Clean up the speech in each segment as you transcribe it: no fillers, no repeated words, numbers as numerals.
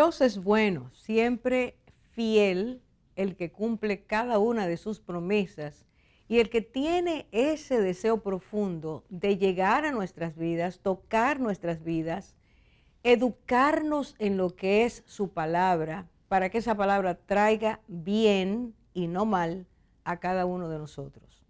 Dios es bueno, siempre fiel, el que cumple cada una de sus promesas y el que tiene ese deseo profundo de llegar a nuestras vidas, tocar nuestras vidas, educarnos en lo que es su palabra, para que esa palabra traiga bien y no mal a cada uno de nosotros.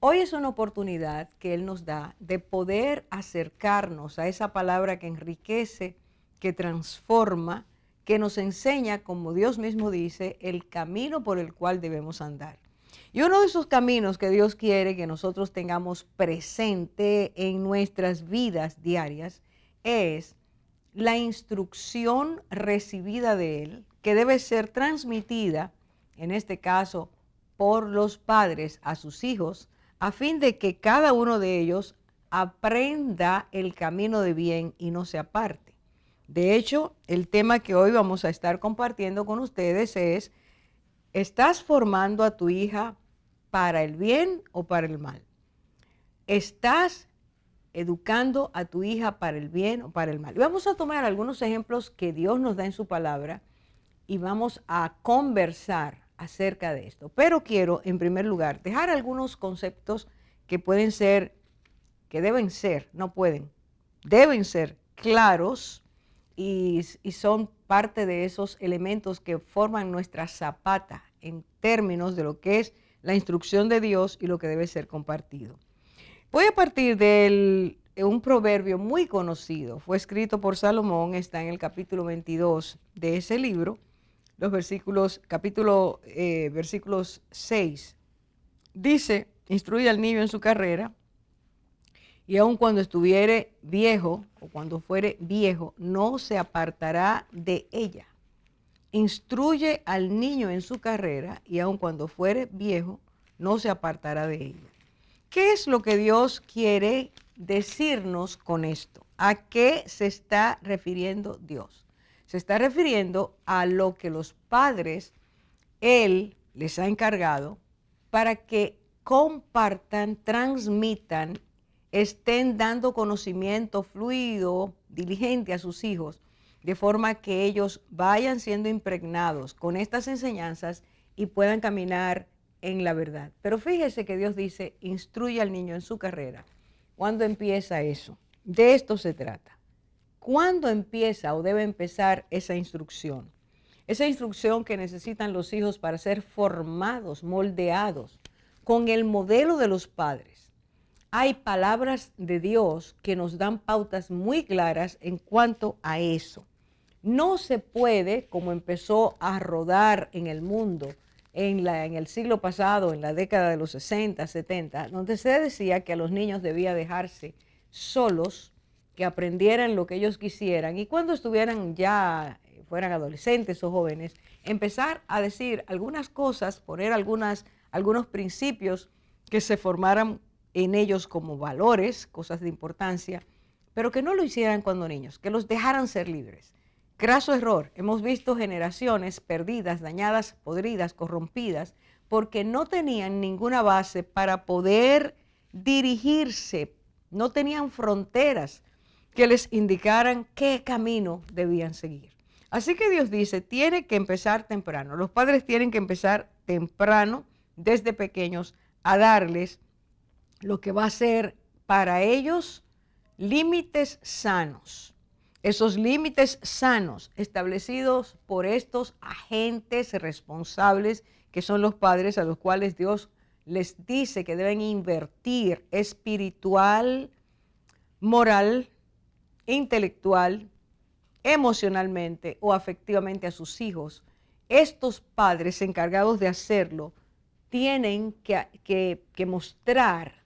Hoy es una oportunidad que Él nos da de poder acercarnos a esa palabra que enriquece, que transforma, que nos enseña, como Dios mismo dice, el camino por el cual debemos andar. Y uno de esos caminos que Dios quiere que nosotros tengamos presente en nuestras vidas diarias es la instrucción recibida de Él, que debe ser transmitida, en este caso, por los padres a sus hijos, a fin de que cada uno de ellos aprenda el camino de bien y no se aparte. De hecho, el tema que hoy vamos a estar compartiendo con ustedes es: ¿estás formando a tu hija para el bien o para el mal? ¿Estás educando a tu hija para el bien o para el mal? Y vamos a tomar algunos ejemplos que Dios nos da en su palabra y vamos a conversar acerca de esto. Pero quiero, en primer lugar, dejar algunos conceptos que pueden ser, que deben ser, no pueden, deben ser claros y son parte de esos elementos que forman nuestra zapata en términos de lo que es la instrucción de Dios y lo que debe ser compartido. Voy a partir de un proverbio muy conocido, fue escrito por Salomón, está en el capítulo 22 de ese libro, los versículos, versículos 6. Dice: instruye al niño en su carrera, y aun cuando estuviere viejo o cuando fuere viejo, no se apartará de ella. Instruye al niño en su carrera, y aun cuando fuere viejo, no se apartará de ella. ¿Qué es lo que Dios quiere decirnos con esto? ¿A qué se está refiriendo Dios? Se está refiriendo a lo que los padres, Él les ha encargado para que compartan, transmitan, estén dando conocimiento fluido, diligente a sus hijos, de forma que ellos vayan siendo impregnados con estas enseñanzas y puedan caminar en la verdad. Pero fíjese que Dios dice: instruye al niño en su carrera. ¿Cuándo empieza eso? De esto se trata. ¿Cuándo empieza o debe empezar esa instrucción? Esa instrucción que necesitan los hijos para ser formados, moldeados con el modelo de los padres. Hay palabras de Dios que nos dan pautas muy claras en cuanto a eso. No se puede, como empezó a rodar en el mundo en el siglo pasado, en la década de los 60, 70, donde se decía que a los niños debía dejarse solos, que aprendieran lo que ellos quisieran, y cuando estuvieran ya, fueran adolescentes o jóvenes, empezar a decir algunas cosas, poner algunos principios que se formaran en ellos como valores, cosas de importancia, pero que no lo hicieran cuando niños, que los dejaran ser libres. Graso error. Hemos visto generaciones perdidas, dañadas, podridas, corrompidas, porque no tenían ninguna base para poder dirigirse, no tenían fronteras que les indicaran qué camino debían seguir. Así que Dios dice: tiene que empezar temprano. Los padres tienen que empezar temprano, desde pequeños, a darles lo que va a ser para ellos límites sanos. Esos límites sanos establecidos por estos agentes responsables que son los padres, a los cuales Dios les dice que deben invertir espiritual, moral, intelectual, emocionalmente o afectivamente a sus hijos. Estos padres encargados de hacerlo tienen que mostrar,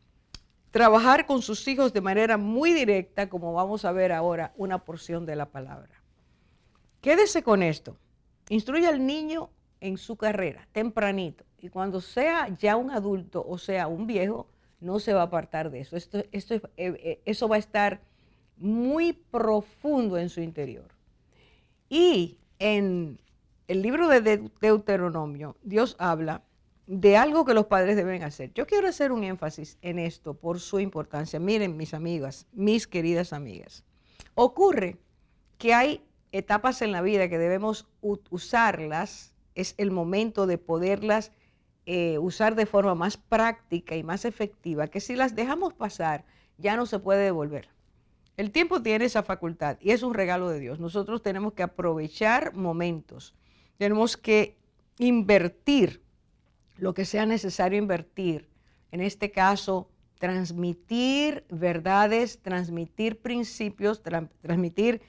trabajar con sus hijos de manera muy directa, como vamos a ver ahora una porción de la palabra. Quédese con esto. Instruye al niño en su carrera, tempranito, y cuando sea ya un adulto o sea un viejo, no se va a apartar de eso. Eso va a estar muy profundo en su interior. Y en el libro de Deuteronomio, Dios habla de algo que los padres deben hacer. Yo quiero hacer un énfasis en esto por su importancia. Miren, mis amigas, mis queridas amigas, ocurre que hay etapas en la vida que debemos usarlas, es el momento de poderlas usar de forma más práctica y más efectiva, que si las dejamos pasar, ya no se puede devolver. El tiempo tiene esa facultad y es un regalo de Dios. Nosotros tenemos que aprovechar momentos, tenemos que invertir lo que sea necesario invertir. En este caso, transmitir verdades, transmitir principios, transmitir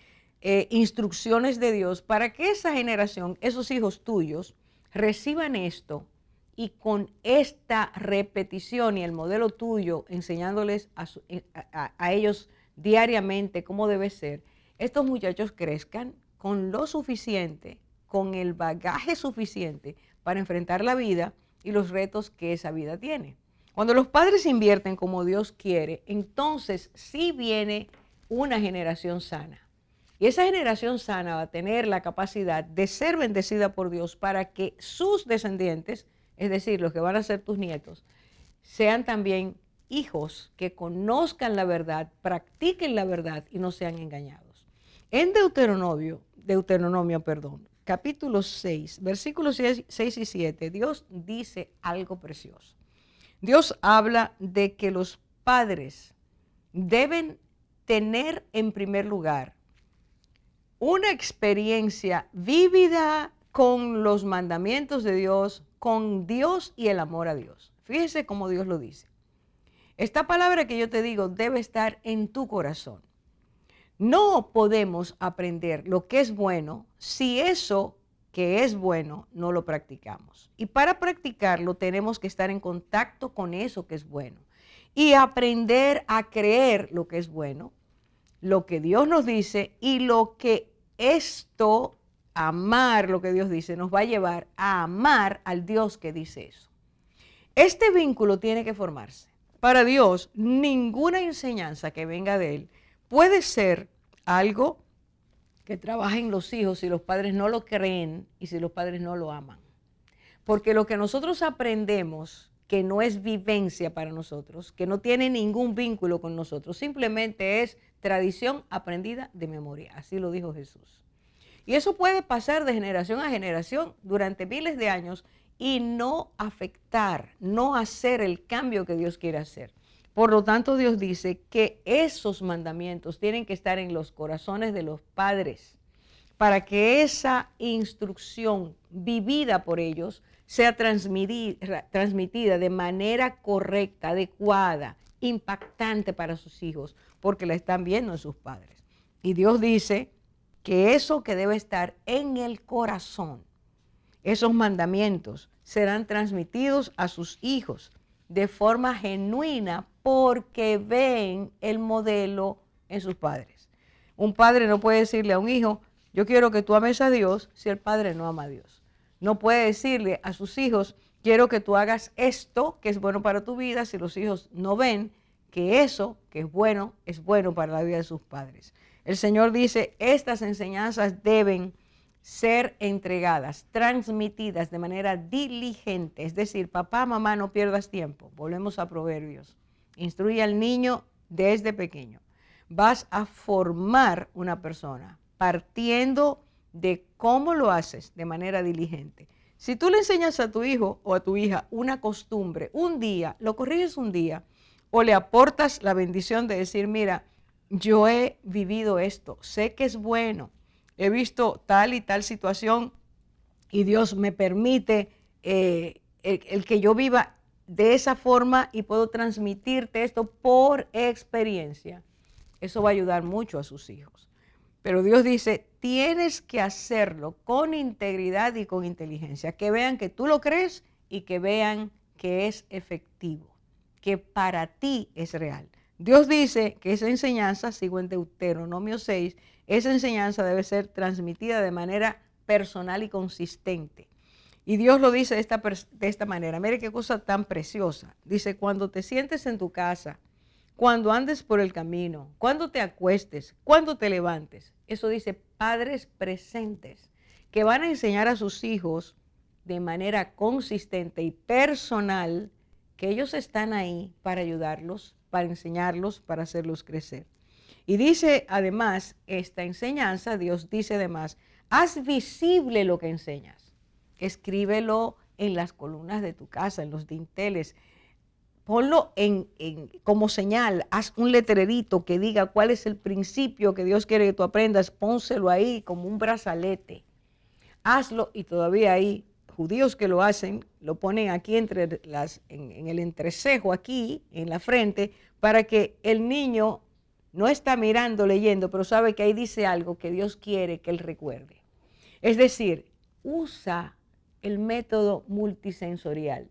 instrucciones de Dios para que esa generación, esos hijos tuyos, reciban esto y con esta repetición y el modelo tuyo, enseñándoles a ellos diariamente cómo debe ser, estos muchachos crezcan con lo suficiente, con el bagaje suficiente para enfrentar la vida y los retos que esa vida tiene. Cuando los padres invierten como Dios quiere, entonces sí viene una generación sana. Y esa generación sana va a tener la capacidad de ser bendecida por Dios para que sus descendientes, es decir, los que van a ser tus nietos, sean también hijos que conozcan la verdad, practiquen la verdad y no sean engañados. En Deuteronomio, capítulo 6, versículos 6 y 7, Dios dice algo precioso. Dios habla de que los padres deben tener en primer lugar una experiencia vívida con los mandamientos de Dios, con Dios y el amor a Dios. Fíjese cómo Dios lo dice. Esta palabra que yo te digo debe estar en tu corazón. No podemos aprender lo que es bueno si eso que es bueno no lo practicamos. Y para practicarlo tenemos que estar en contacto con eso que es bueno y aprender a creer lo que es bueno, lo que Dios nos dice y lo que esto, amar lo que Dios dice, nos va a llevar a amar al Dios que dice eso. Este vínculo tiene que formarse. Para Dios, ninguna enseñanza que venga de Él puede ser algo que trabaja en los hijos si los padres no lo creen y si los padres no lo aman. Porque lo que nosotros aprendemos, que no es vivencia para nosotros, que no tiene ningún vínculo con nosotros, simplemente es tradición aprendida de memoria. Así lo dijo Jesús. Y eso puede pasar de generación a generación durante miles de años y no afectar, no hacer el cambio que Dios quiere hacer. Por lo tanto, Dios dice que esos mandamientos tienen que estar en los corazones de los padres para que esa instrucción vivida por ellos sea transmitida de manera correcta, adecuada, impactante para sus hijos, porque la están viendo en sus padres. Y Dios dice que eso que debe estar en el corazón, esos mandamientos, serán transmitidos a sus hijos de forma genuina porque ven el modelo en sus padres. Un padre no puede decirle a un hijo, yo quiero que tú ames a Dios si el padre no ama a Dios. No puede decirle a sus hijos, quiero que tú hagas esto que es bueno para tu vida si los hijos no ven que eso que es bueno para la vida de sus padres. El Señor dice, estas enseñanzas deben ser entregadas, transmitidas de manera diligente. Es decir, papá, mamá, no pierdas tiempo. Volvemos a Proverbios. Instruye al niño desde pequeño. Vas a formar una persona partiendo de cómo lo haces de manera diligente. Si tú le enseñas a tu hijo o a tu hija una costumbre, un día, lo corriges un día, o le aportas la bendición de decir, mira, yo he vivido esto, sé que es bueno, he visto tal y tal situación y Dios me permite el que yo viva de esa forma y puedo transmitirte esto por experiencia. Eso va a ayudar mucho a sus hijos. Pero Dios dice, tienes que hacerlo con integridad y con inteligencia, que vean que tú lo crees y que vean que es efectivo, que para ti es real. Dios dice que esa enseñanza, sigo en Deuteronomio 6, esa enseñanza debe ser transmitida de manera personal y consistente. Y Dios lo dice de esta manera. Mire qué cosa tan preciosa. Dice, cuando te sientes en tu casa, cuando andes por el camino, cuando te acuestes, cuando te levantes. Eso dice padres presentes que van a enseñar a sus hijos de manera consistente y personal que ellos están ahí para ayudarlos, para enseñarlos, para hacerlos crecer. Y dice además esta enseñanza, Dios dice además, haz visible lo que enseñas. Escríbelo en las columnas de tu casa, en los dinteles. Ponlo como señal, haz un letrerito que diga cuál es el principio que Dios quiere que tú aprendas, pónselo ahí como un brazalete. Hazlo, y todavía hay judíos que lo hacen, lo ponen aquí en el entrecejo, aquí en la frente, para que el niño no está mirando, leyendo, pero sabe que ahí dice algo que Dios quiere que él recuerde. Es decir, usa el método multisensorial.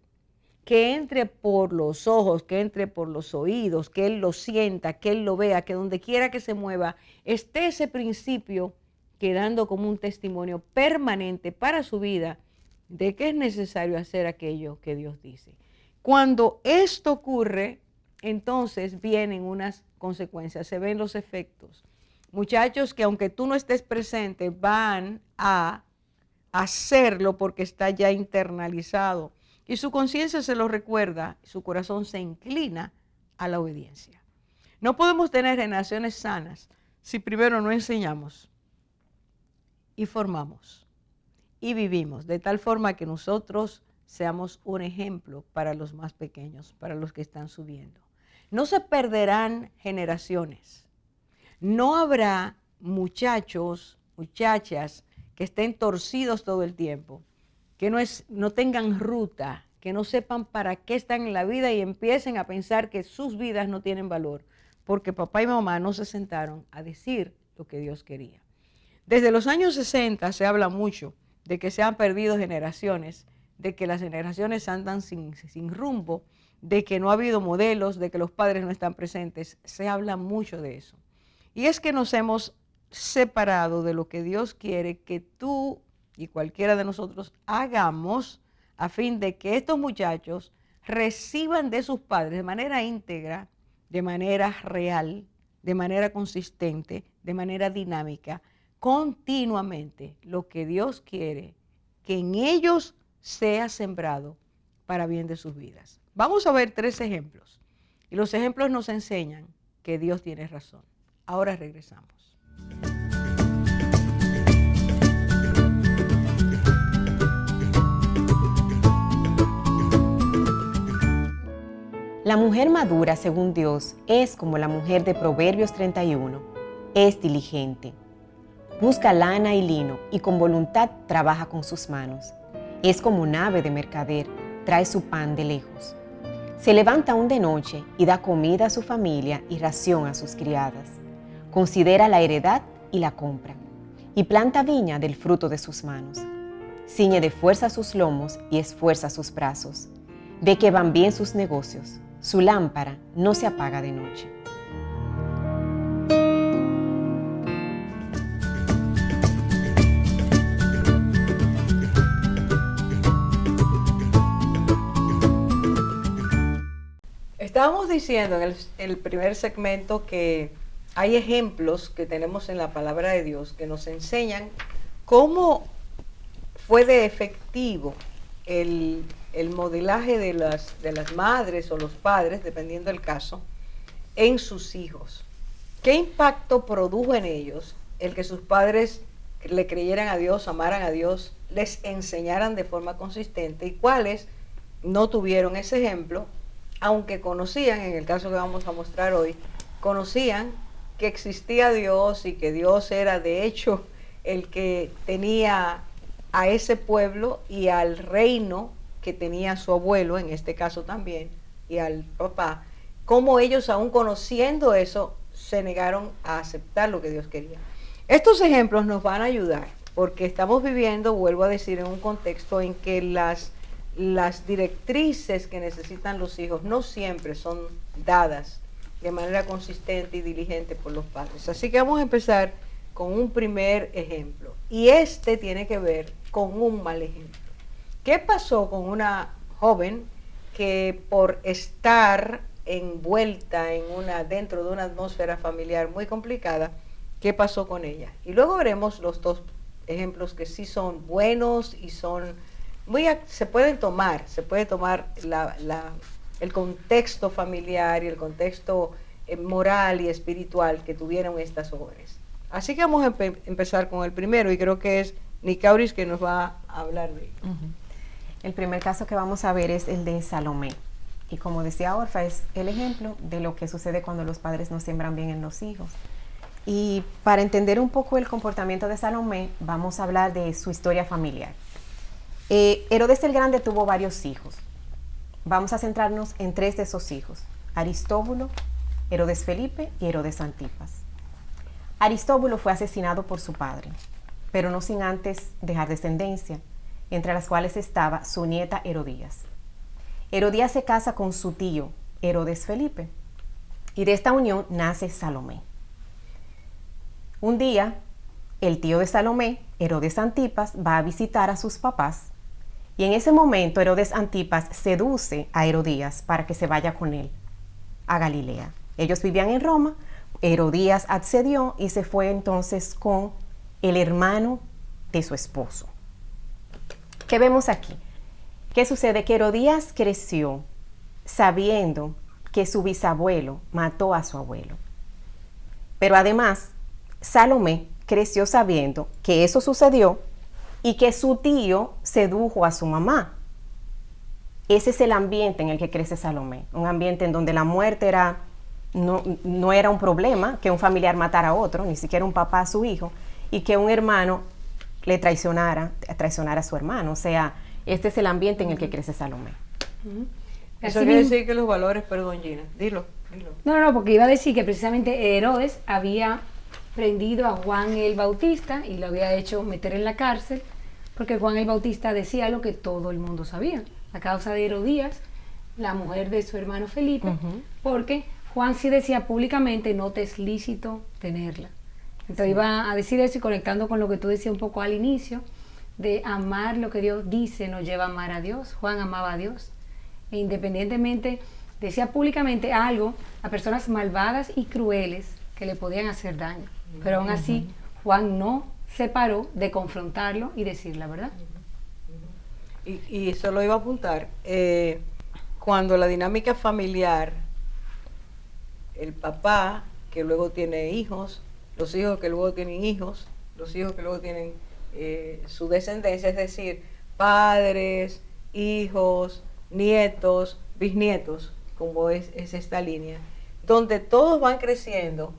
Que entre por los ojos, que entre por los oídos, que él lo sienta, que él lo vea, que donde quiera que se mueva, esté ese principio quedando como un testimonio permanente para su vida de que es necesario hacer aquello que Dios dice. Cuando esto ocurre, entonces vienen unas consecuencias, se ven los efectos. Muchachos que aunque tú no estés presente, van a hacerlo porque está ya internalizado. Y su conciencia se lo recuerda, su corazón se inclina a la obediencia. No podemos tener relaciones sanas si primero no enseñamos y formamos y vivimos de tal forma que nosotros seamos un ejemplo para los más pequeños, para los que están subiendo. No se perderán generaciones. No habrá muchachos, muchachas que estén torcidos todo el tiempo, que no tengan ruta, que no sepan para qué están en la vida y empiecen a pensar que sus vidas no tienen valor, porque papá y mamá no se sentaron a decir lo que Dios quería. Desde los años 60 se habla mucho de que se han perdido generaciones, de que las generaciones andan sin rumbo, de que no ha habido modelos, de que los padres no están presentes. Se habla mucho de eso. Y es que nos hemos separado de lo que Dios quiere que tú y cualquiera de nosotros hagamos a fin de que estos muchachos reciban de sus padres de manera íntegra, de manera real, de manera consistente, de manera dinámica, continuamente lo que Dios quiere que en ellos sea sembrado para bien de sus vidas. Vamos a ver 3 ejemplos. Y los ejemplos nos enseñan que Dios tiene razón. Ahora regresamos. La mujer madura, según Dios, es como la mujer de Proverbios 31. Es diligente. Busca lana y lino y con voluntad trabaja con sus manos. Es como un ave de mercader, trae su pan de lejos. Se levanta aún de noche y da comida a su familia y ración a sus criadas. Considera la heredad y la compra, y planta viña del fruto de sus manos. Ciñe de fuerza sus lomos y esfuerza sus brazos. Ve que van bien sus negocios. Su lámpara no se apaga de noche. Estábamos diciendo en el primer segmento que hay ejemplos que tenemos en la palabra de Dios que nos enseñan cómo fue de efectivo el modelaje de las madres o los padres, dependiendo del caso, en sus hijos. ¿Qué impacto produjo en ellos el que sus padres le creyeran a Dios, amaran a Dios, les enseñaran de forma consistente, y cuáles no tuvieron ese ejemplo, aunque conocían, en el caso que vamos a mostrar hoy, conocían que existía Dios y que Dios era de hecho el que tenía a ese pueblo y al reino que tenía su abuelo, en este caso también, y al papá, cómo ellos, aún conociendo eso, se negaron a aceptar lo que Dios quería. Estos ejemplos nos van a ayudar porque estamos viviendo, vuelvo a decir, en un contexto en que las directrices que necesitan los hijos no siempre son dadas de manera consistente y diligente por los padres. Así que vamos a empezar con un primer ejemplo. Y este tiene que ver con un mal ejemplo. ¿Qué pasó con una joven que por estar envuelta dentro de una atmósfera familiar muy complicada, qué pasó con ella? Y luego veremos los 2 ejemplos que sí son buenos y son se puede tomar el contexto familiar y el contexto moral y espiritual que tuvieron estas jóvenes. Así que vamos a empezar con el primero, y creo que es Nicauris que nos va a hablar de ello. El primer caso que vamos a ver es el de Salomé. Y como decía Orfa, es el ejemplo de lo que sucede cuando los padres no siembran bien en los hijos. Y para entender un poco el comportamiento de Salomé, vamos a hablar de su historia familiar. Herodes el Grande tuvo varios hijos. Vamos a centrarnos en 3 de esos hijos: Aristóbulo, Herodes Felipe y Herodes Antipas. Aristóbulo fue asesinado por su padre, pero no sin antes dejar descendencia, entre las cuales estaba su nieta Herodías. Herodías se casa con su tío, Herodes Felipe, y de esta unión nace Salomé. Un día, el tío de Salomé, Herodes Antipas, va a visitar a sus papás, y en ese momento Herodes Antipas seduce a Herodías para que se vaya con él a Galilea. Ellos vivían en Roma, Herodías accedió y se fue entonces con el hermano de su esposo. ¿Qué vemos aquí? ¿Qué sucede? Que Herodías creció sabiendo que su bisabuelo mató a su abuelo. Pero además, Salomé creció sabiendo que eso sucedió y que su tío sedujo a su mamá. Ese es el ambiente en el que crece Salomé, un ambiente en donde la muerte no era un problema, que un familiar matara a otro, ni siquiera un papá a su hijo, y que un hermano le traicionara a su hermano. O sea, este es el ambiente en el que crece Salomé. Eso quiere decir que los valores, perdón Gina, dilo. No, porque iba a decir que precisamente Herodes había prendido a Juan el Bautista y lo había hecho meter en la cárcel, porque Juan el Bautista decía lo que todo el mundo sabía, a causa de Herodías, la mujer de su hermano Felipe, porque Juan sí decía públicamente: no te es lícito tenerla. Entonces iba a decir eso, y conectando con lo que tú decías un poco al inicio, de amar lo que Dios dice nos lleva a amar a Dios. Juan amaba a Dios, e independientemente decía públicamente algo a personas malvadas y crueles que le podían hacer daño, pero aún así Juan no se paró de confrontarlo y decir la verdad. Y eso lo iba a apuntar, cuando la dinámica familiar, el papá que luego tiene hijos, los hijos que luego tienen hijos, los hijos que luego tienen su descendencia, es decir, padres, hijos, nietos, bisnietos, como es esta línea, donde todos van creciendo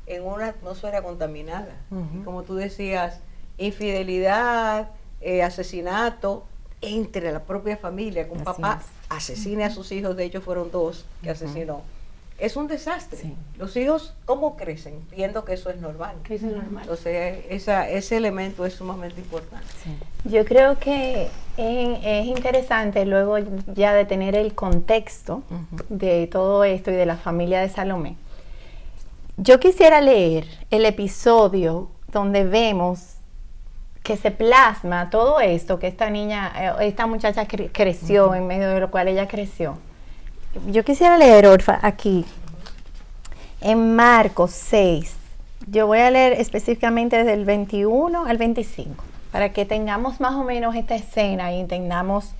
en una atmósfera contaminada. Y como tú decías, infidelidad, asesinato entre la propia familia, que un papá asesine a sus hijos, de hecho fueron 2 que asesinó. Es un desastre. Sí. Los hijos, ¿cómo crecen? Viendo que eso es normal. Que eso es normal. Entonces, ese elemento es sumamente importante. Sí. Yo creo que es interesante, luego ya de tener el contexto de todo esto y de la familia de Salomé, yo quisiera leer el episodio donde vemos que se plasma todo esto, que esta muchacha creció, en medio de lo cual ella creció. Yo quisiera leer, Orfa, aquí, en Marcos 6. Yo voy a leer específicamente desde el 21 al 25, para que tengamos más o menos esta escena y entendamos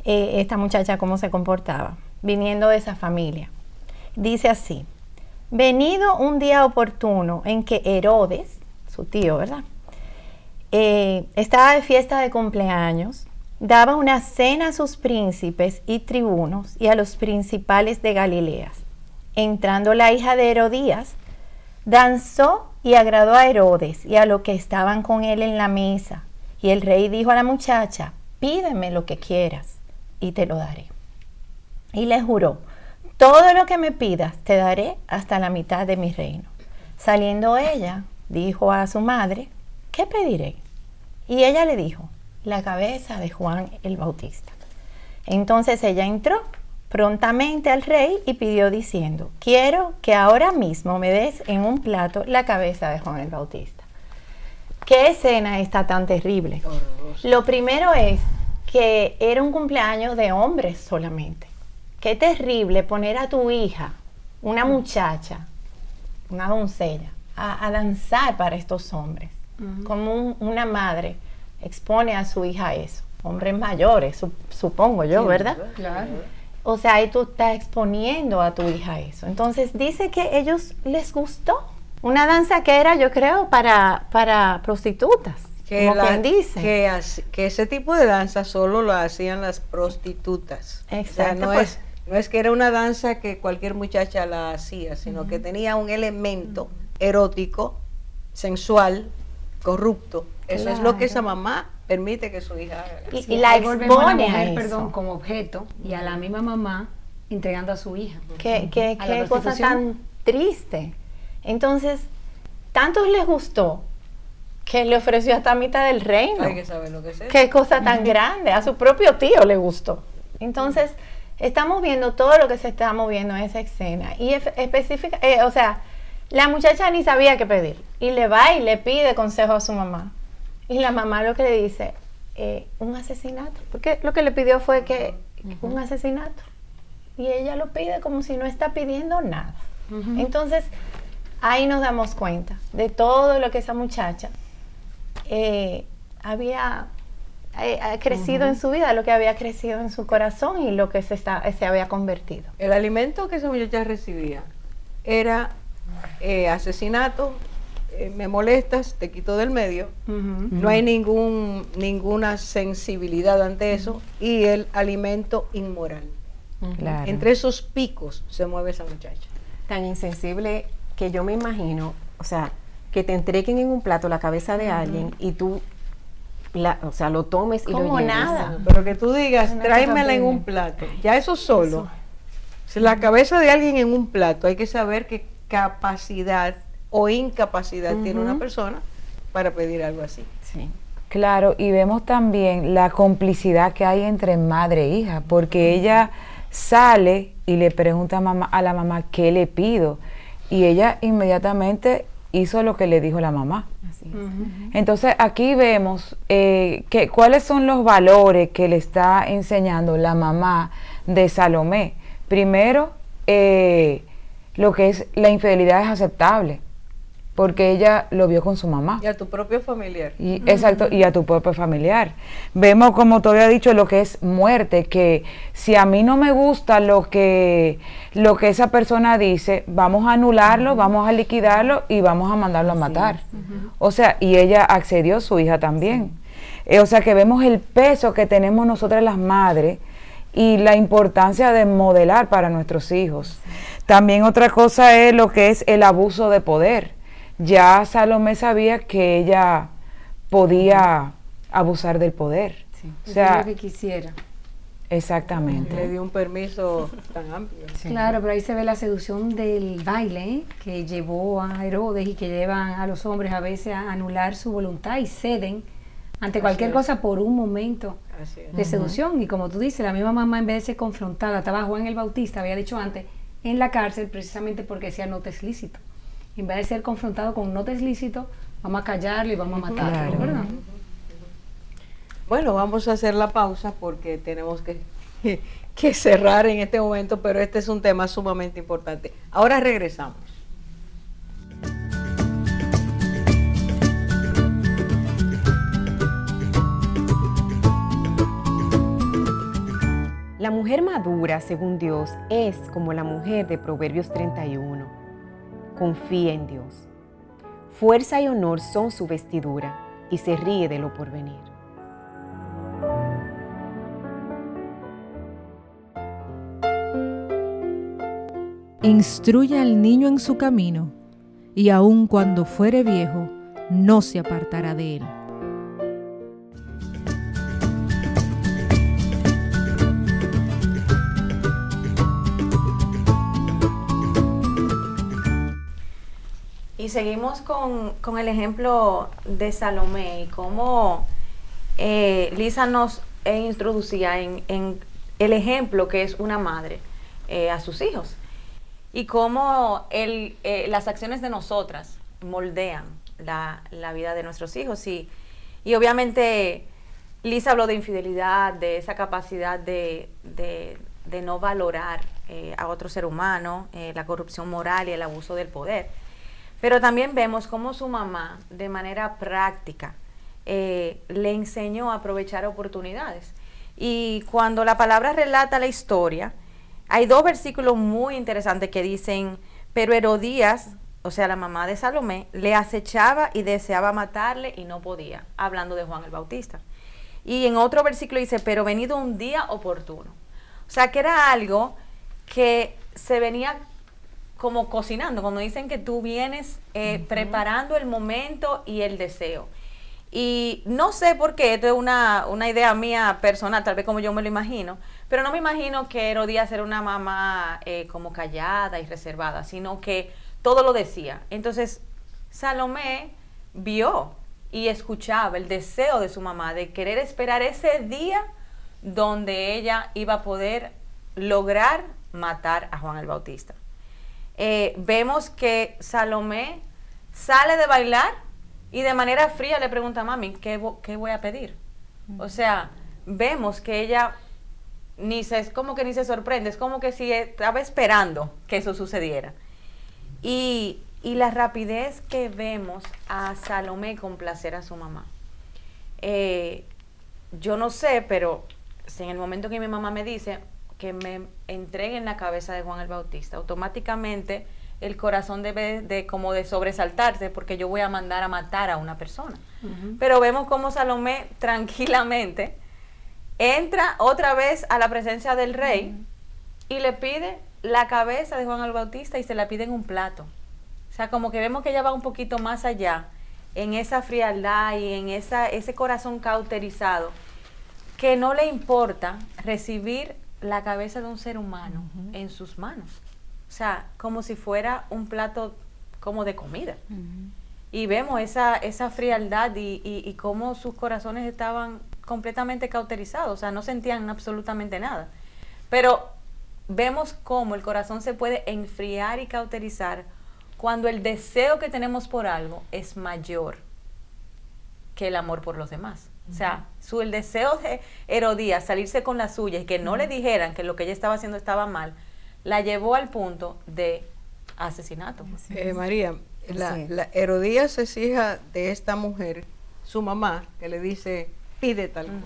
esta muchacha cómo se comportaba, viniendo de esa familia. Dice así: venido un día oportuno en que Herodes, su tío, ¿verdad?, estaba de fiesta de cumpleaños, daba una cena a sus príncipes y tribunos y a los principales de Galilea. Entrando la hija de Herodías, danzó y agradó a Herodes y a los que estaban con él en la mesa. Y el rey dijo a la muchacha: pídeme lo que quieras y te lo daré. Y le juró: todo lo que me pidas te daré hasta la mitad de mi reino. Saliendo ella, dijo a su madre: ¿qué pediré? Y ella le dijo: la cabeza de Juan el Bautista. Entonces ella entró prontamente al rey y pidió diciendo: quiero que ahora mismo me des en un plato la cabeza de Juan el Bautista. ¿Qué escena está tan terrible? Lo primero es que era un cumpleaños de hombres solamente. Qué terrible poner a tu hija, una muchacha, una doncella, a danzar para estos hombres. Como una madre expone a su hija a eso. Hombres mayores, supongo yo, ¿verdad? Claro. o sea, ahí tú estás exponiendo a tu hija eso. Entonces dice que ellos les gustó. Una danza que era, yo creo, para prostitutas, como quien dice. Que ese tipo de danza solo lo hacían las prostitutas. Exacto. O sea, no es que era una danza que cualquier muchacha la hacía, sino que tenía un elemento erótico, sensual, corrupto. Eso es lo que esa mamá permite que su hija haga. Y la Ahí volvemos a la expone a mujer, eso. perdón, como objeto y a la misma mamá entregando a su hija. Qué A la cosa prostitución. tan triste. Entonces, tantos les gustó que le ofreció hasta mitad del reino. Hay que saber lo que es eso. Qué cosa tan grande. A su propio tío le gustó. Entonces, estamos viendo todo lo que se está moviendo en esa escena. Y específica, o sea, la muchacha ni sabía qué pedir. Y le va y le pide consejo a su mamá. Y la mamá lo que le dice, un asesinato. Porque lo que le pidió fue que un asesinato. Y ella lo pide como si no está pidiendo nada. Entonces, ahí nos damos cuenta de todo lo que esa muchacha había crecido en su vida, lo que había crecido en su corazón y lo que se había convertido. El alimento que esa muchacha recibía era asesinato, me molestas, te quito del medio. No hay ninguna sensibilidad ante eso, y el alimento inmoral. Claro. Entre esos picos se mueve esa muchacha. Tan insensible que yo me imagino, o sea, que te entreguen en un plato la cabeza de alguien y tú, o sea, lo tomes y lo Como lleves. nada. Pero que tú digas, Una tráemela cosa en un horrible. plato, ya eso solo. Si la cabeza de alguien en un plato, hay que saber qué capacidad o incapacidad tiene una persona para pedir algo así. Sí. Claro, y vemos también la complicidad que hay entre madre e hija, porque ella sale y le pregunta a la mamá qué le pido, y ella inmediatamente hizo lo que le dijo la mamá. Así es. Entonces aquí vemos cuáles son los valores que le está enseñando la mamá de Salomé. Primero, lo que es la infidelidad es aceptable, porque ella lo vio con su mamá. Y a tu propio familiar. Exacto, y a tu propio familiar. Vemos, como te había dicho, lo que es muerte, que si a mí no me gusta lo que esa persona dice, vamos a anularlo, vamos a liquidarlo y vamos a mandarlo a matar. O sea, y ella accedió, su hija también. O sea, que vemos el peso que tenemos nosotras las madres y la importancia de modelar para nuestros hijos. También otra cosa es lo que es el abuso de poder. Ya Salomé sabía que ella podía abusar del poder. Sí. O Eso es sea, lo que quisiera. exactamente. Le dio un permiso tan amplio. Claro, pero ahí se ve la seducción del baile, que llevó a Herodes y que llevan a los hombres a veces a anular su voluntad y ceden ante cualquier cosa por un momento Así es. de seducción. Y como tú dices, la misma mamá, en vez de ser confrontada, estaba Juan el Bautista, había dicho antes, en la cárcel precisamente porque decía no te es lícito. En vez de ser confrontado con no te es lícito, vamos a callarlo y vamos a matarlo, Claro. ¿verdad? Bueno, vamos a hacer la pausa porque tenemos que cerrar en este momento, pero este es un tema sumamente importante. Ahora regresamos. La mujer madura, según Dios, es como la mujer de Proverbios 31. Confía en Dios. Fuerza y honor son su vestidura y se ríe de lo porvenir. Instruye al niño en su camino, y aun cuando fuere viejo, no se apartará de él. Y seguimos con el ejemplo de Salomé y cómo Lisa nos introducía en el ejemplo que es una madre a sus hijos y cómo las acciones de nosotras moldean la vida de nuestros hijos. Y obviamente Lisa habló de infidelidad, de esa capacidad de no valorar a otro ser humano, la corrupción moral y el abuso del poder. Pero también vemos cómo su mamá, de manera práctica, le enseñó a aprovechar oportunidades. Y cuando la palabra relata la historia, hay 2 versículos muy interesantes que dicen, pero Herodías, o sea, la mamá de Salomé, le acechaba y deseaba matarle y no podía, hablando de Juan el Bautista. Y en otro versículo dice, pero venido un día oportuno. O sea, que era algo que se venía como cocinando, cuando dicen que tú vienes preparando el momento y el deseo. Y no sé por qué, esto es una idea mía personal, tal vez como yo me lo imagino, pero no me imagino que Herodías era una mamá como callada y reservada, sino que todo lo decía. Entonces, Salomé vio y escuchaba el deseo de su mamá de querer esperar ese día donde ella iba a poder lograr matar a Juan el Bautista. Vemos que Salomé sale de bailar y de manera fría le pregunta a mami, ¿qué voy a pedir? O sea, vemos que ella como que ni se sorprende, es como que si estaba esperando que eso sucediera. Y la rapidez que vemos a Salomé complacer a su mamá. Yo no sé, pero si en el momento que mi mamá me dice que me entreguen la cabeza de Juan el Bautista, automáticamente el corazón debe de sobresaltarse porque yo voy a mandar a matar a una persona. Pero vemos cómo Salomé tranquilamente entra otra vez a la presencia del rey y le pide la cabeza de Juan el Bautista y se la pide en un plato. O sea, como que vemos que ella va un poquito más allá en esa frialdad y en ese corazón cauterizado, que no le importa recibir la cabeza de un ser humano en sus manos. O sea, como si fuera un plato como de comida. Y vemos esa frialdad y cómo sus corazones estaban completamente cauterizados, o sea, no sentían absolutamente nada. Pero vemos cómo el corazón se puede enfriar y cauterizar cuando el deseo que tenemos por algo es mayor que el amor por los demás. O sea, el deseo de Herodías salirse con la suya y que no le dijeran que lo que ella estaba haciendo estaba mal, la llevó al punto de asesinato. María, la Herodías es hija de esta mujer, su mamá, que le dice, pide tal cosa.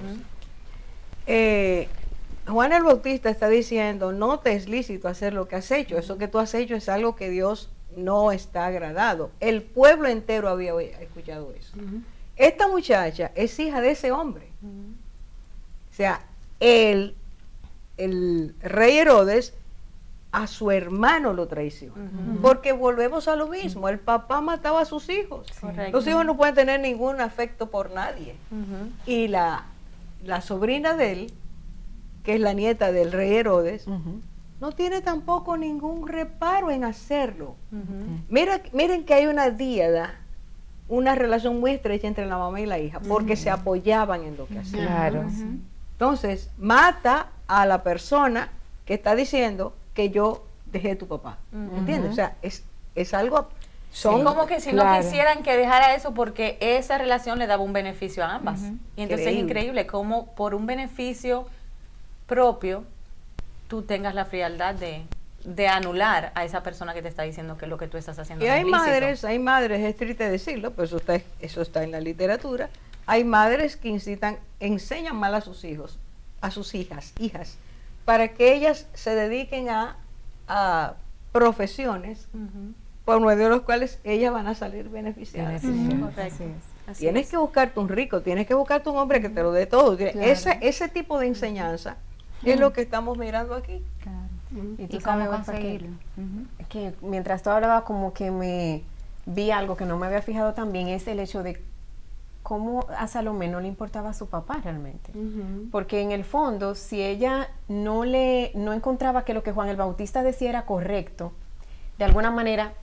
Juan el Bautista está diciendo, no te es lícito hacer lo que has hecho, eso que tú has hecho es algo que Dios no está agradado. El pueblo entero había escuchado eso. Esta muchacha es hija de ese hombre. O sea, el rey Herodes a su hermano lo traicionó. Porque volvemos a lo mismo, el papá mataba a sus hijos. Los hijos no pueden tener ningún afecto por nadie. Y la sobrina de él, que es la nieta del rey Herodes, no tiene tampoco ningún reparo en hacerlo. Miren que hay una díada, una relación muy estrecha entre la mamá y la hija, porque se apoyaban en lo que hacían. Claro. Entonces, mata a la persona que está diciendo que yo dejé a tu papá. ¿Entiendes? O sea, es algo... Son como que si no quisieran que dejara eso porque esa relación le daba un beneficio a ambas. Y entonces es increíble cómo por un beneficio propio tú tengas la frialdad de anular a esa persona que te está diciendo que lo que tú estás haciendo y es ilícito. hay madres, es triste decirlo, pero eso está en la literatura, hay madres que enseñan mal a sus hijos, a sus hijas, para que ellas se dediquen a profesiones por medio de los cuales ellas van a salir beneficiadas. Correcto. Tienes que buscarte un rico, tienes que buscarte un hombre que te lo dé todo. Ese tipo de enseñanza es lo que estamos mirando aquí. ¿Y tú cómo sabes, conseguirlo? Que mientras tú hablabas como que me vi algo que no me había fijado también, es el hecho de cómo a Salomé no le importaba a su papá realmente. Porque en el fondo, si ella no encontraba que lo que Juan el Bautista decía era correcto, de alguna manera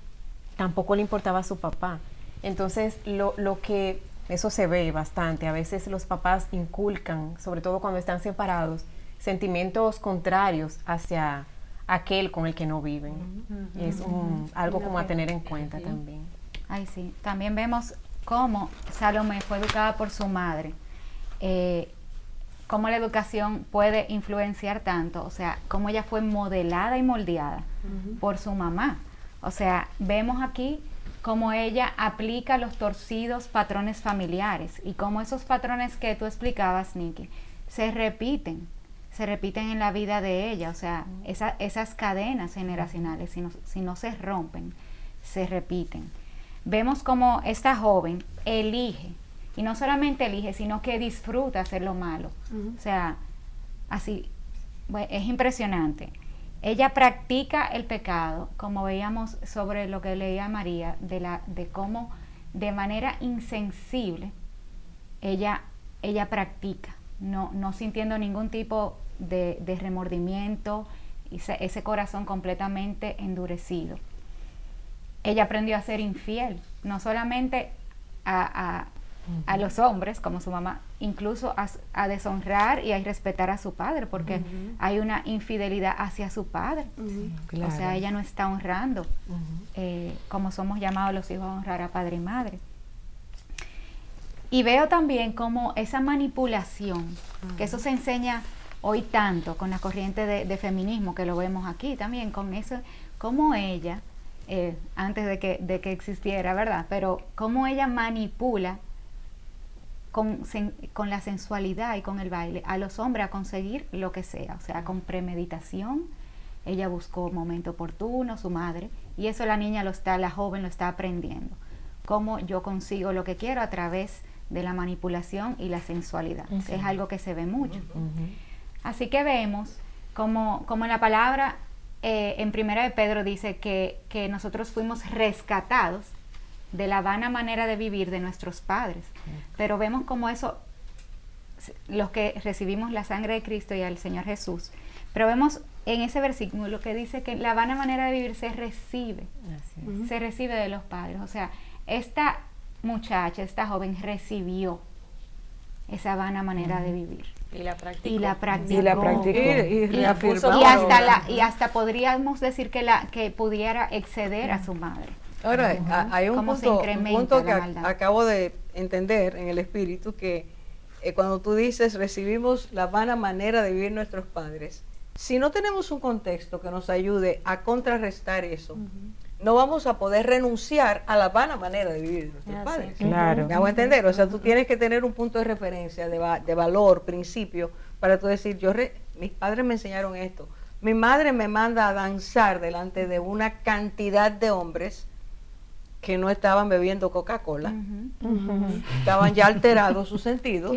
tampoco le importaba a su papá. Entonces, lo que eso se ve bastante, a veces los papás inculcan, sobre todo cuando están separados, sentimientos contrarios hacia aquel con el que no viven. Es algo como a tener en cuenta también. Ay, sí. También vemos cómo Salomé fue educada por su madre, cómo la educación puede influenciar tanto, o sea, cómo ella fue modelada y moldeada por su mamá. O sea, vemos aquí cómo ella aplica los torcidos patrones familiares y cómo esos patrones que tú explicabas, Nikki, se repiten. se repiten en la vida de ella, o sea, esas cadenas generacionales, si no se rompen, se repiten. Vemos como esta joven elige, y no solamente elige, sino que disfruta hacer lo malo. O sea, así, es impresionante. Ella practica el pecado, como veíamos sobre lo que leía María, de cómo de manera insensible ella practica, no sintiendo ningún tipo de remordimiento, ese corazón completamente endurecido. Ella aprendió a ser infiel, no solamente a los hombres, como su mamá, incluso a deshonrar y a irrespetar a su padre, porque hay una infidelidad hacia su padre. Claro. O sea, ella no está honrando, como somos llamados los hijos a honrar a padre y madre. Y veo también como esa manipulación, que eso se enseña hoy tanto con la corriente de feminismo, que lo vemos aquí también, con eso, como ella, antes de que existiera, ¿verdad? Pero cómo ella manipula con la sensualidad y con el baile a los hombres a conseguir lo que sea, o sea, con premeditación. Ella buscó momento oportuno, su madre, y eso la joven lo está aprendiendo. Cómo yo consigo lo que quiero a través de la manipulación y la sensualidad. Es algo que se ve mucho. Así que vemos como en la palabra en Primera de Pedro dice que nosotros fuimos rescatados de la vana manera de vivir de nuestros padres. Pero vemos como eso, los que recibimos la sangre de Cristo y al Señor Jesús, pero vemos en ese versículo que dice que la vana manera de vivir se recibe de los padres. O sea, esta muchacha, esta joven recibió esa vana manera de vivir. Y la practicó. Y hasta podríamos decir que pudiera exceder a su madre. Ahora, hay un punto que acabo de entender en el espíritu, que cuando tú dices recibimos la vana manera de vivir nuestros padres, si no tenemos un contexto que nos ayude a contrarrestar eso, no vamos a poder renunciar a la vana manera de vivir de nuestros padres. Claro. ¿Me hago entender? O sea, tú tienes que tener un punto de referencia, de valor, principio, para tú decir, mis padres me enseñaron esto. Mi madre me manda a danzar delante de una cantidad de hombres que no estaban bebiendo Coca-Cola, estaban ya alterados sus sentidos,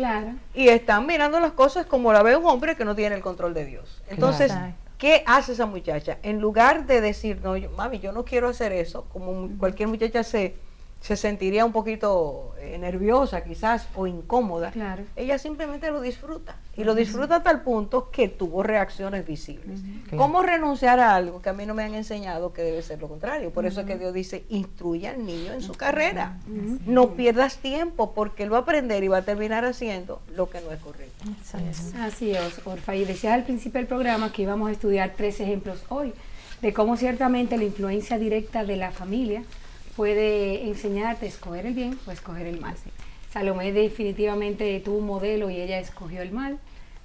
y están mirando las cosas como la ve un hombre que no tiene el control de Dios. Entonces, ¿qué hace esa muchacha? En lugar de decir, no, mami, yo no quiero hacer eso, como cualquier muchacha se sentiría un poquito nerviosa quizás o incómoda, ella simplemente lo disfruta, y lo disfruta a tal punto que tuvo reacciones visibles. ¿Cómo renunciar a algo que a mí no me han enseñado que debe ser lo contrario? Por eso es que Dios dice, instruye al niño en su carrera, no pierdas tiempo, porque él va a aprender y va a terminar haciendo lo que no es correcto. Así es, Orfa, y decías al principio del programa que íbamos a estudiar 3 ejemplos hoy de cómo ciertamente la influencia directa de la familia puede enseñarte a escoger el bien o escoger el mal. Salomé definitivamente tuvo un modelo y ella escogió el mal,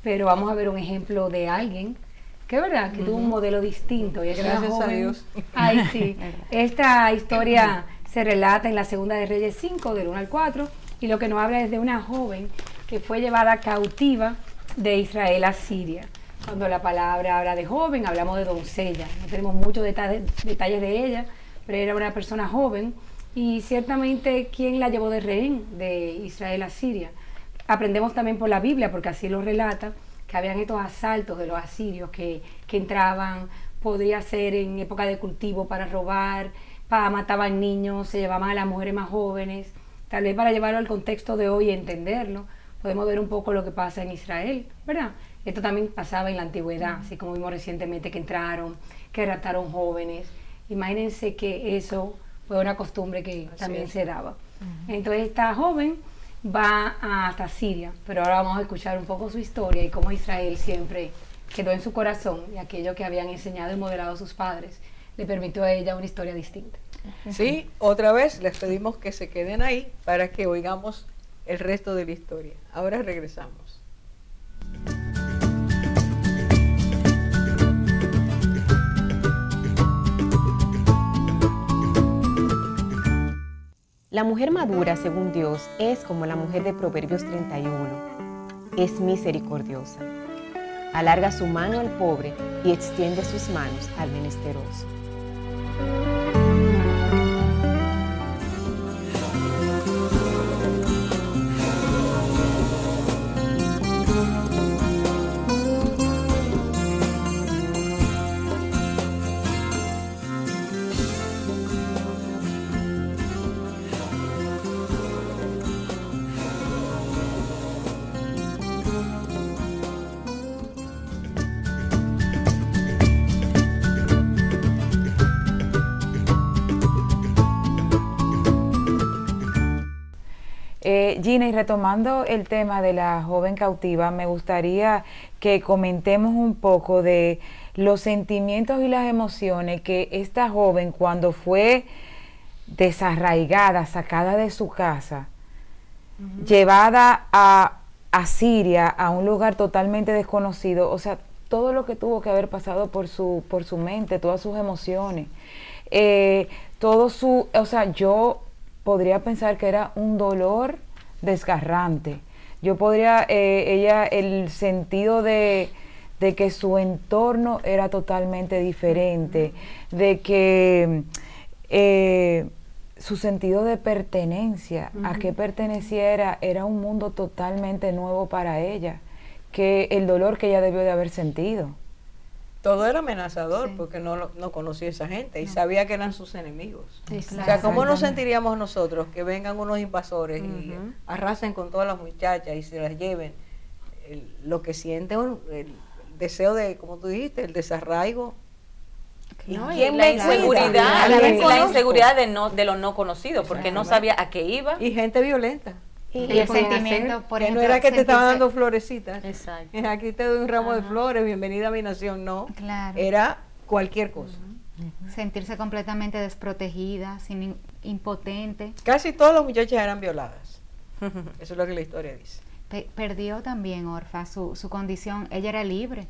pero vamos a ver un ejemplo de alguien que es verdad que tuvo un modelo distinto. Y gracias a Dios. Ay, sí. Esta historia se relata en la Segunda de Reyes 5, del 1 al 4, y lo que nos habla es de una joven que fue llevada cautiva de Israel a Siria. Cuando la palabra habla de joven, hablamos de doncella. No tenemos muchos detalles de ella, pero era una persona joven, y ciertamente ¿quién la llevó de rehén de Israel a Siria? Aprendemos también por la Biblia, porque así lo relata, que habían estos asaltos de los asirios que entraban, podría ser en época de cultivo, para robar, mataban niños, se llevaban a las mujeres más jóvenes. Tal vez para llevarlo al contexto de hoy y entenderlo, podemos ver un poco lo que pasa en Israel, ¿verdad? Esto también pasaba en la antigüedad, así como vimos recientemente que entraron, que raptaron jóvenes. Imagínense que eso fue una costumbre que también se daba. Entonces esta joven va hasta Siria, pero ahora vamos a escuchar un poco su historia y cómo Israel siempre quedó en su corazón, y aquello que habían enseñado y modelado sus padres le permitió a ella una historia distinta. Sí, otra vez les pedimos que se queden ahí para que oigamos el resto de la historia. Ahora regresamos. La mujer madura, según Dios, es como la mujer de Proverbios 31. Es misericordiosa. alarga su mano al pobre y extiende sus manos al menesteroso. Gina, y retomando el tema de la joven cautiva, me gustaría que comentemos un poco de los sentimientos y las emociones que esta joven, cuando fue desarraigada, sacada de su casa, llevada a Siria, a un lugar totalmente desconocido, o sea, todo lo que tuvo que haber pasado por su mente, todas sus emociones, o sea, yo podría pensar que era un dolor desgarrante. Yo podría, el sentido de que su entorno era totalmente diferente, de que su sentido de pertenencia, a qué perteneciera, era un mundo totalmente nuevo para ella, que el dolor que ella debió de haber sentido. Todo era amenazador porque no conocía a esa gente y sabía que eran sus enemigos. O sea, ¿cómo nos sentiríamos nosotros que vengan unos invasores y arrasen con todas las muchachas y se las lleven? Lo que siente el deseo de, como tú dijiste, el desarraigo. No, ¿Quién la me inseguridad, cuida? la inseguridad de lo no conocido, porque no sabía a qué iba. Y gente violenta. Y el sentimiento, por que ejemplo, no era que te estaban sentirse- dando florecitas. Exacto. Aquí te doy un ramo de flores, bienvenida a mi nación. No, Claro. era cualquier cosa. sentirse completamente desprotegida, impotente. Casi todas las muchachas eran violadas. Eso es lo que la historia dice. Perdió también, Orfa, su condición. Ella era libre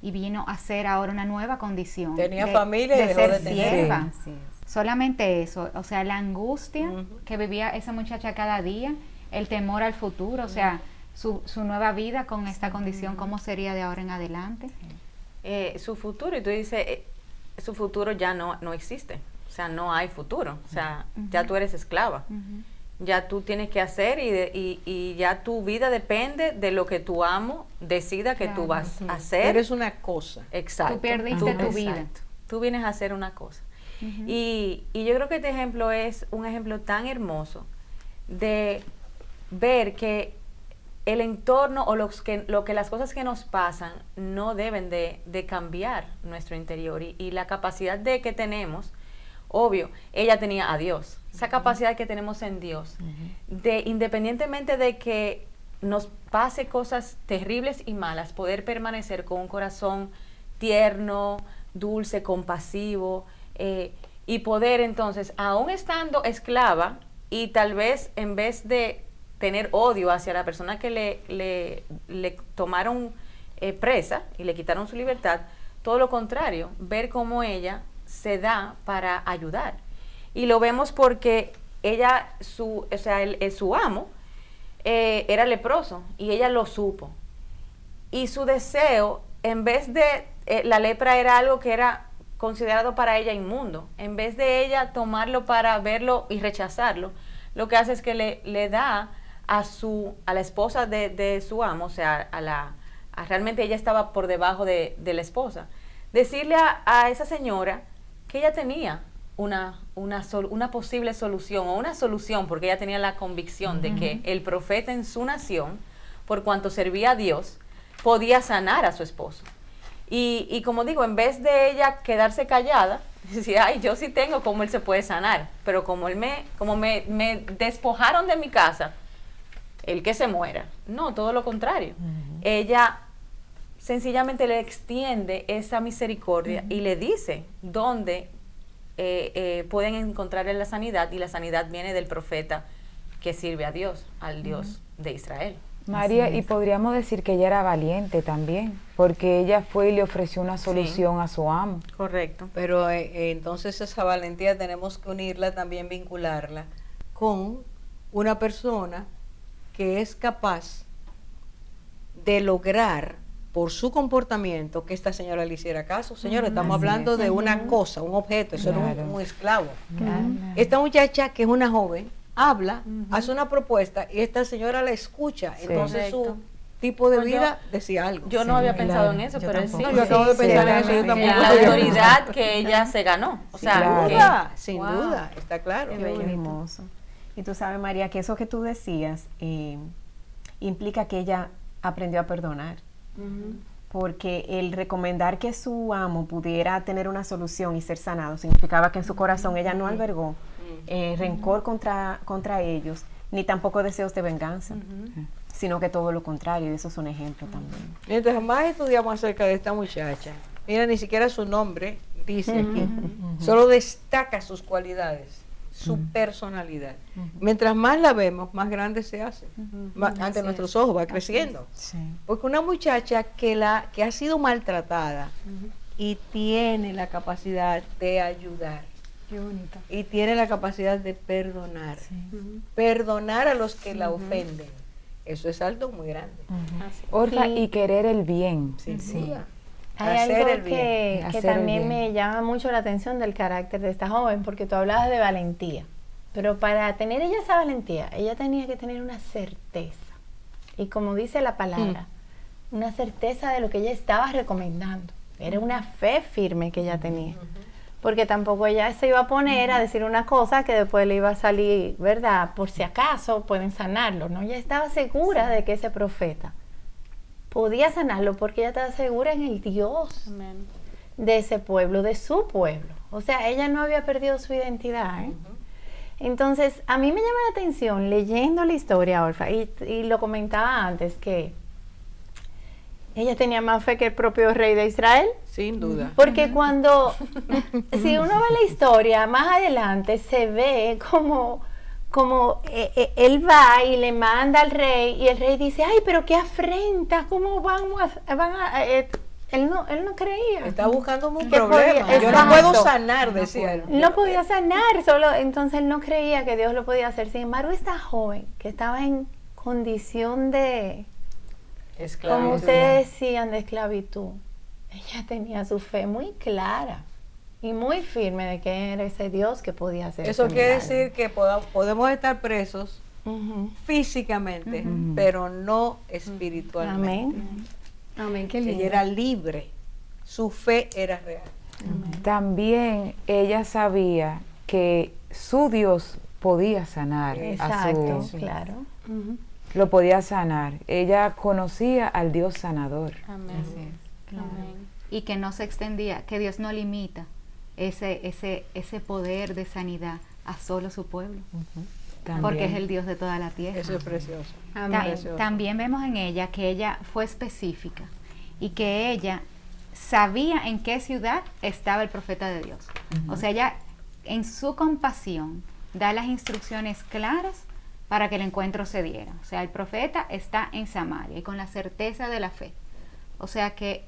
y vino a ser ahora una nueva condición. Tenía familia y de dejó ser de tener. sierva. Así es. Solamente eso, o sea, la angustia que vivía esa muchacha cada día, el temor al futuro, o sea, su nueva vida con esta condición, ¿cómo sería de ahora en adelante? Su futuro, y tú dices, su futuro ya no existe, o sea, no hay futuro, o sea, ya tú eres esclava, ya tú tienes que hacer y ya tu vida depende de lo que tu amo decida que tú vas a hacer. Eres una cosa. Exacto. Tú perdiste tu vida. Exacto. Tú vienes a hacer una cosa. Y yo creo que este ejemplo es un ejemplo tan hermoso de ver que el entorno o lo que las cosas que nos pasan no deben de cambiar nuestro interior y la capacidad de que tenemos, obvio, ella tenía a Dios, esa capacidad que tenemos en Dios, de independientemente de que nos pase cosas terribles y malas, poder permanecer con un corazón tierno, dulce, compasivo, y poder entonces, aún estando esclava, y tal vez en vez de tener odio hacia la persona que le tomaron presa y le quitaron su libertad, todo lo contrario, ver cómo ella se da para ayudar. Y lo vemos porque ella, su amo, era leproso y ella lo supo. Y su deseo, en vez de, la lepra era algo que era considerado para ella inmundo, en vez de ella tomarlo para verlo y rechazarlo, lo que hace es que le da a la esposa de su amo, o sea, realmente ella estaba por debajo de la esposa, decirle a esa señora que ella tenía una posible solución, o una solución, porque ella tenía la convicción de que el profeta en su nación, por cuanto servía a Dios, podía sanar a su esposo. Y como digo, en vez de ella quedarse callada, decía, ay, yo sí tengo cómo él se puede sanar, pero como me despojaron de mi casa, el que se muera. No, todo lo contrario. Ella sencillamente le extiende esa misericordia y le dice dónde pueden encontrar la sanidad, y la sanidad viene del profeta que sirve a Dios, al Dios de Israel. María, y podríamos decir que ella era valiente también, porque ella fue y le ofreció una solución a su amo. Correcto. Pero entonces esa valentía tenemos que unirla, también vincularla con una persona que es capaz de lograr por su comportamiento que esta señora le hiciera caso. Señora, estamos hablando de una cosa, un objeto, eso era un esclavo. Esta muchacha, que es una joven, habla, hace una propuesta y esta señora la escucha. Entonces su tipo de vida decía algo. Yo no había pensado en eso, pero sí. No, yo acabo de pensar en eso. Yo tampoco. En la autoridad que ella se ganó. O sea, sin duda, está claro. Qué hermoso. Y tú sabes, María, que eso que tú decías implica que ella aprendió a perdonar. Porque el recomendar que su amo pudiera tener una solución y ser sanado significaba que en su corazón ella no albergó rencor contra ellos, ni tampoco deseos de venganza, sino que todo lo contrario, y eso es un ejemplo también. Mientras más estudiamos acerca de esta muchacha, mira, ni siquiera su nombre dice aquí, solo destaca sus cualidades, su personalidad. Mientras más la vemos, más grande se hace. Ante nuestros ojos va creciendo. Porque una muchacha que ha sido maltratada y tiene la capacidad de ayudar. Qué bonito. Y tiene la capacidad de perdonar. Perdonar a los que la ofenden. Eso es algo muy grande. Orfa, y querer el bien. Sin duda. Hay Hacer algo el bien. que Hacer el también bien. me llama mucho la atención del carácter de esta joven, porque tú hablabas de valentía, pero para tener ella esa valentía, ella tenía que tener una certeza, y como dice la palabra, una certeza de lo que ella estaba recomendando. Era una fe firme que ella tenía, porque tampoco ella se iba a poner a decir una cosa que después le iba a salir, ¿verdad? Por si acaso pueden sanarlo, ¿no? Ella estaba segura de que ese profeta podía sanarlo, porque ella estaba segura en el Dios de ese pueblo, de su pueblo. O sea, ella no había perdido su identidad, ¿eh? Entonces, a mí me llama la atención, leyendo la historia, Orfa, y lo comentaba antes, que ella tenía más fe que el propio rey de Israel. Sin duda. Porque si uno ve la historia, más adelante se ve como él va y le manda al rey, y el rey dice, ay, pero qué afrenta, ¿cómo él no creía. Está buscando un Que problema. podía- Yo no exacto. puedo sanar, decía él. No podía sanar, entonces él no creía que Dios lo podía hacer. Sin embargo, esta joven que estaba en condición de, como ustedes decían, de esclavitud, ella tenía su fe muy clara y muy firme de que era ese Dios que podía hacer. Eso ese quiere milagro. decir que podemos estar presos físicamente, pero no espiritualmente. Amén. Amén, qué Ella lindo. era libre, su fe era real. También ella sabía que su Dios podía sanar Exacto, a su... claro. Lo podía sanar. Ella conocía al Dios sanador. Amén. Amén. Y que no se extendía, que Dios no limita ese poder de sanidad a solo su pueblo, porque es el Dios de toda la tierra. Eso es precioso. También vemos en ella que ella fue específica y que ella sabía en qué ciudad estaba el profeta de Dios. O sea, ella en su compasión da las instrucciones claras para que el encuentro se diera. O sea, el profeta está en Samaria y con la certeza de la fe. O sea, que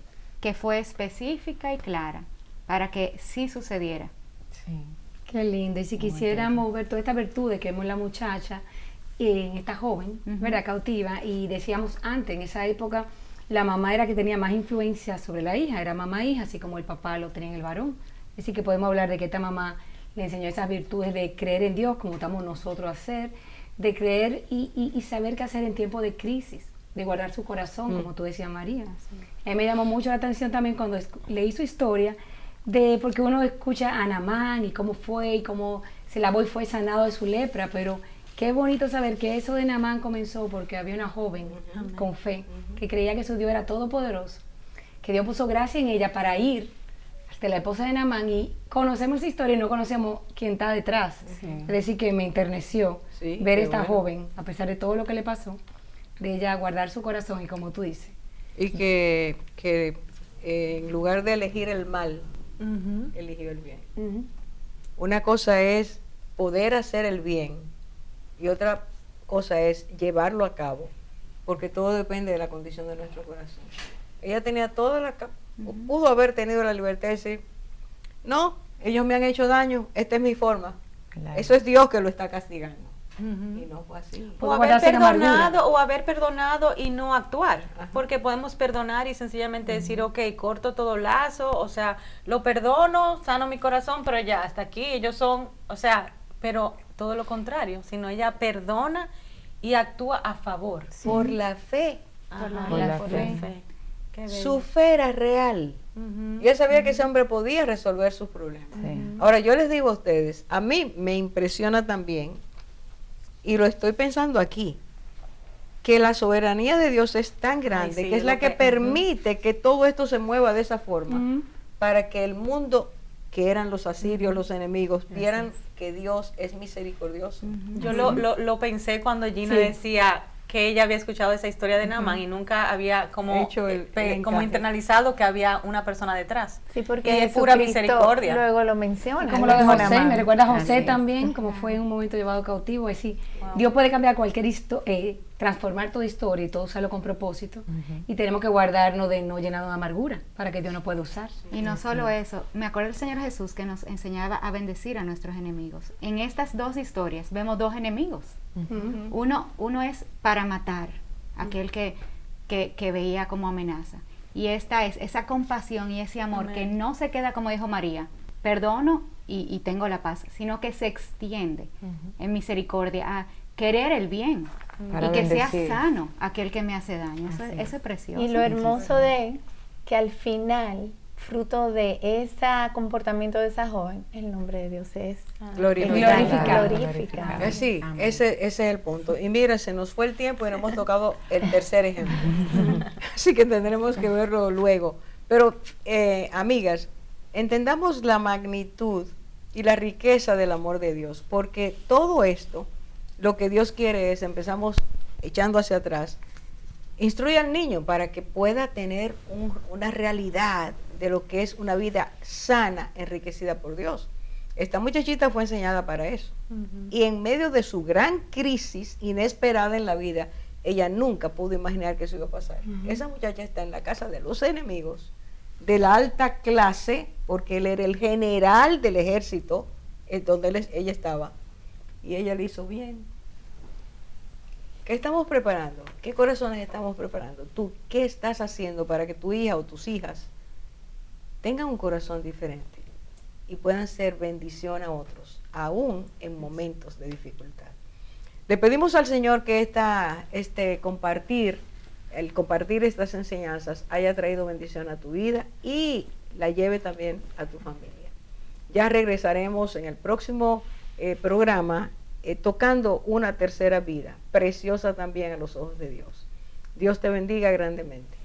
fue específica y clara para que sí sucediera. Qué lindo. Y si quisiéramos ver todas estas virtudes que vemos en la muchacha, en esta joven, ¿verdad? Cautiva, y decíamos antes, en esa época, la mamá era que tenía más influencia sobre la hija, era mamá-hija, así como el papá lo tenía en el varón. Es decir, que podemos hablar de que esta mamá le enseñó esas virtudes de creer en Dios, como estamos nosotros a hacer, de creer y saber qué hacer en tiempos de crisis, de guardar su corazón, como tú decías, María. A mí me llamó mucho la atención también cuando leí su historia, porque uno escucha a Naamán y cómo fue y cómo se lavó y fue sanado de su lepra, pero qué bonito saber que eso de Naamán comenzó porque había una joven con fe que creía que su Dios era todopoderoso, que Dios puso gracia en ella para ir hasta la esposa de Naamán, y conocemos esa historia y no conocemos quién está detrás. Es decir, que me enterneció ver esta joven, a pesar de todo lo que le pasó, de ella guardar su corazón y como tú dices. Y que en lugar de elegir el mal, eligió el bien. Una cosa es poder hacer el bien y otra cosa es llevarlo a cabo, porque todo depende de la condición de nuestro corazón. Ella tenía toda pudo haber tenido la libertad de decir, no, ellos me han hecho daño, esta es mi forma. Eso es Dios que lo está castigando. Y no fue así. Puedo guardarse en amargura. O haber perdonado y no actuar. Ajá. Porque podemos perdonar y sencillamente decir, ok, corto todo lazo, o sea, lo perdono, sano mi corazón, pero ya, hasta aquí, ellos son, o sea, pero todo lo contrario, sino ella perdona y actúa a favor. Por la fe. Ajá, Por la por fe. Qué bello. Su fe era real. Ujú. Y él sabía que ese hombre podía resolver sus problemas. Sí. Ahora, yo les digo a ustedes, a mí me impresiona también, y lo estoy pensando aquí, que la soberanía de Dios es tan grande, sí, que es es la lo que que- permite que todo esto se mueva de esa forma, para que el mundo, que eran los asirios, los enemigos, vieran que Dios es misericordioso. Yo lo pensé cuando Gina Sí. decía que ella había escuchado esa historia de Naaman y nunca había como, Hecho el como encaje. internalizado que había una persona detrás. Sí, Y porque es pura Jesucristo misericordia. luego lo menciona. Como lo de Naaman. José, me recuerda a José Así es. también, como fue en un momento llevado cautivo. Es decir, Dios puede cambiar cualquier historia, transformar toda historia y todo usarlo con propósito. Y tenemos que guardarnos de no llenarnos de amargura para que Dios nos pueda usar. Y no solo eso, me acuerdo del Señor Jesús que nos enseñaba a bendecir a nuestros enemigos. En estas dos historias vemos dos enemigos. Uno es para matar, aquel que veía como amenaza. Y esta es esa compasión y ese amor que no se queda, como dijo María, perdono y tengo la paz, sino que se extiende en misericordia a querer el bien Para y que sea bendecir. sano aquel que me hace daño. Eso es precioso. Y lo hermoso de que al final, fruto de ese comportamiento de esa joven, el nombre de Dios es Glorificado. glorificado. Sí, ese es el punto. Y mira, se nos fue el tiempo y no hemos tocado el tercer ejemplo. Así que tendremos que verlo luego. Pero, amigas, entendamos la magnitud y la riqueza del amor de Dios, porque todo esto, lo que Dios quiere es, empezamos echando hacia atrás, instruye al niño para que pueda tener una realidad de lo que es una vida sana, enriquecida por Dios. Esta muchachita fue enseñada para eso. Y en medio de su gran crisis inesperada en la vida, ella nunca pudo imaginar que eso iba a pasar. Esa muchacha está en la casa de los enemigos, de la alta clase, porque él era el general del ejército, donde ella estaba, y ella le hizo bien. ¿Qué estamos preparando? ¿Qué corazones estamos preparando? ¿Tú qué estás haciendo para que tu hija o tus hijas tengan un corazón diferente y puedan ser bendición a otros, aún en momentos de dificultad? Le pedimos al Señor que el compartir estas enseñanzas haya traído bendición a tu vida y la lleve también a tu familia. Ya regresaremos en el próximo programa tocando una tercera vida, preciosa también a los ojos de Dios. Dios te bendiga grandemente.